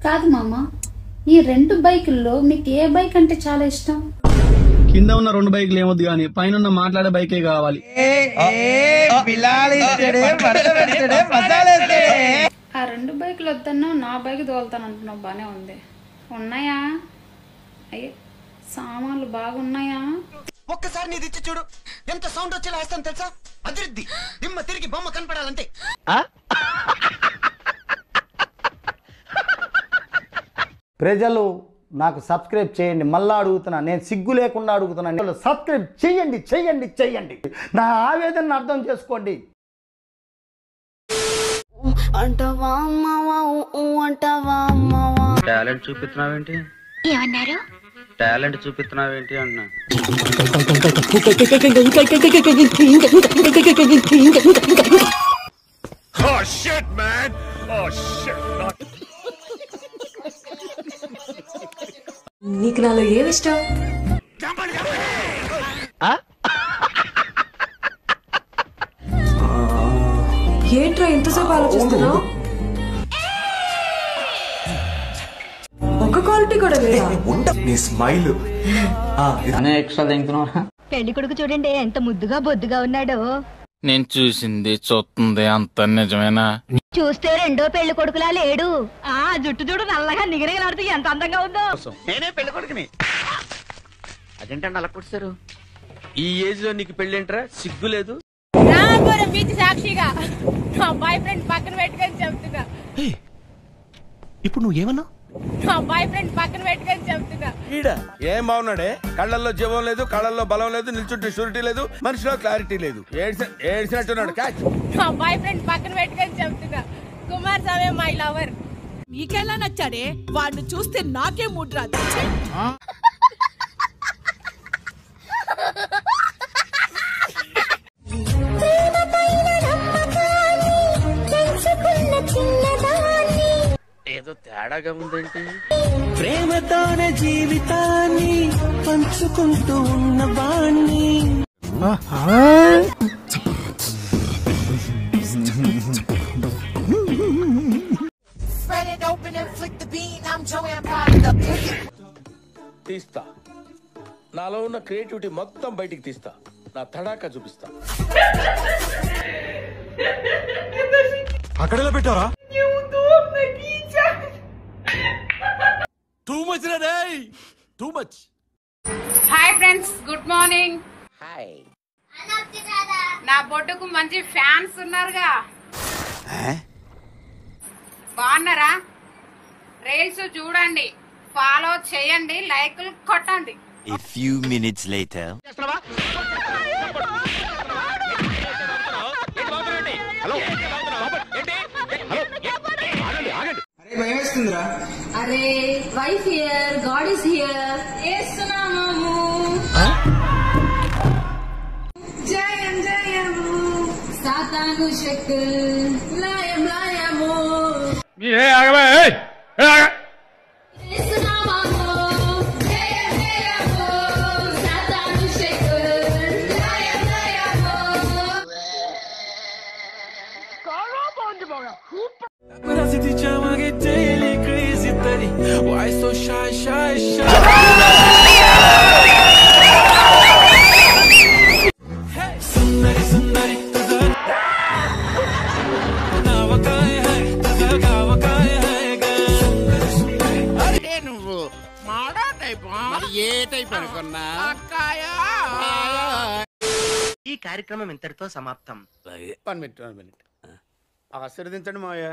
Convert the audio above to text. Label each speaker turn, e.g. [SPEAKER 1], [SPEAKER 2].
[SPEAKER 1] కాదు మామ, ఈ 2 బైకుల్లో మీకు ఏ బైక్ అంటే చాలా ఇష్టం?
[SPEAKER 2] కింద ఉన్న 2 బైకులు ఏమొద్దు గానీ పైన మాట్లాడే బైకే కావాలి.
[SPEAKER 1] ఆ 2 బైకులు వద్దన్నా నా బైక్ తోలుతాను అంటున్నావు, బానే ఉంది. ఉన్నాయా? అయ్యే సామాన్లు బాగున్నాయా?
[SPEAKER 3] ఒక్కసారి నీది ఇచ్చి చూడు, ఎంత సౌండ్ వచ్చేలా వేస్తాను తెలుసా? అదిరిద్ది, దిమ్మ తిరిగి బొమ్మ కనపడాలంతే.
[SPEAKER 4] ప్రజలు నాకు సబ్స్క్రైబ్ చేయండి. మళ్ళా అడుగుతున్నా, నేను సిగ్గు లేకుండా అడుగుతున్నాను. సబ్స్క్రైబ్ చేయండి చేయండి చేయండి, నా ఆవేదన అర్థం చేసుకోండి.
[SPEAKER 5] టాలెంట్ చూపిస్తున్నావేంటి?
[SPEAKER 6] ఏమన్నారు?
[SPEAKER 5] టాలెంట్ చూపిస్తున్నావేంటి అన్నా.
[SPEAKER 6] నీకు నాలో ఏమిష్టం? ఏంట్రా ఇంతసేపు ఆలోచిస్తున్నావు? ఒక క్వాలిటీ కూడా లేదా?
[SPEAKER 3] నీ స్మైల్
[SPEAKER 5] ఎక్స్ట్రా తింటున్నావా?
[SPEAKER 6] పెళ్లి కొడుకు చూడండి ఎంత ముద్దుగా బొద్దుగా ఉన్నాడో.
[SPEAKER 7] నేను చూసింది చూస్తుంది అంత నిజమేనా?
[SPEAKER 6] చూస్తే రెండో పెళ్లి కొడుకులా లేడు. ఆ జుట్టు చూడు నల్లగా నిగనిగలాడుతూ ఎంత అందంగా ఉందో.
[SPEAKER 5] నేనే పెళ్లి కొడుకుని. అదేంటండి అలా కొట్టారు? ఈ ఏజ్ లో నీకు పెళ్ళేంట్రా? సిగ్గు లేదు?
[SPEAKER 8] రామపురం బీచ్ సాక్షిగా నా బాయ్ ఫ్రెండ్ పక్కన పెట్టుకొని చెప్తున్నా.
[SPEAKER 3] ఇప్పుడు నువ్వేమన్నా?
[SPEAKER 8] నా బాయ్ ఫ్రెండ్ పక్కన పెట్టుకొని చెప్తున్నా.
[SPEAKER 9] ఏం బాగున్నాడే? కళ్ళల్లో జీవం లేదు, కళ్ళల్లో బలం లేదు, నిల్చుంటే షూరిటీ లేదు, మనిషిలో క్లారిటీ లేదు. ఏడ్చినట్టున్నాడు. క్యాచ్.
[SPEAKER 8] నా బాయ్ ఫ్రెండ్ పక్కన పెట్టుకొని చెప్తున్నా. కుమార్ స్వామి మై లవర్.
[SPEAKER 10] మీకెలా నచ్చాడే? వాడిని చూస్తే నాకే మూడ్ రాదు.
[SPEAKER 5] ఏదో తేడాగా ఉందేంటి?
[SPEAKER 3] ప్రేమతోనే జీవితాన్ని పంచుకుంటూ ఉన్నవాణ్ణి.
[SPEAKER 9] తీస్తా, నాలో ఉన్న క్రియేటివిటీ మొత్తం బయటికి తీస్తా, నా తడాకా చూపిస్తా.
[SPEAKER 3] అక్కడెలా పెట్టారా?
[SPEAKER 9] టూ మచ్ రే, too much.
[SPEAKER 8] Hi friends, good morning.
[SPEAKER 5] Hi.
[SPEAKER 8] నా బొడ్డుకు మంచి ఫ్యాన్స్ ఉన్నారుగా. బాగున్నారా? రీల్స్ చూడండి, ఫాలో చేయండి, లైకులు కొట్టండి.
[SPEAKER 3] A few minutes later.
[SPEAKER 6] అరే wife here, God is here.
[SPEAKER 8] వేస్తున్నాము జయం జయము,
[SPEAKER 6] సాతాను షక్
[SPEAKER 8] లయం లయము.
[SPEAKER 3] Why so shy, shy, shy? Sundari, sundari, tuza navakaya hai, tuza gavakaya hai ga. Sundari, sundari.
[SPEAKER 7] అంటే నువ్వు మాడా టైప్? ఏ టైప్ అనుకున్నా?
[SPEAKER 3] ఈ కార్యక్రమం ఇంతటితో సమాప్తం.
[SPEAKER 9] 1 minute. ఆశీర్వదించండి మావయ్య.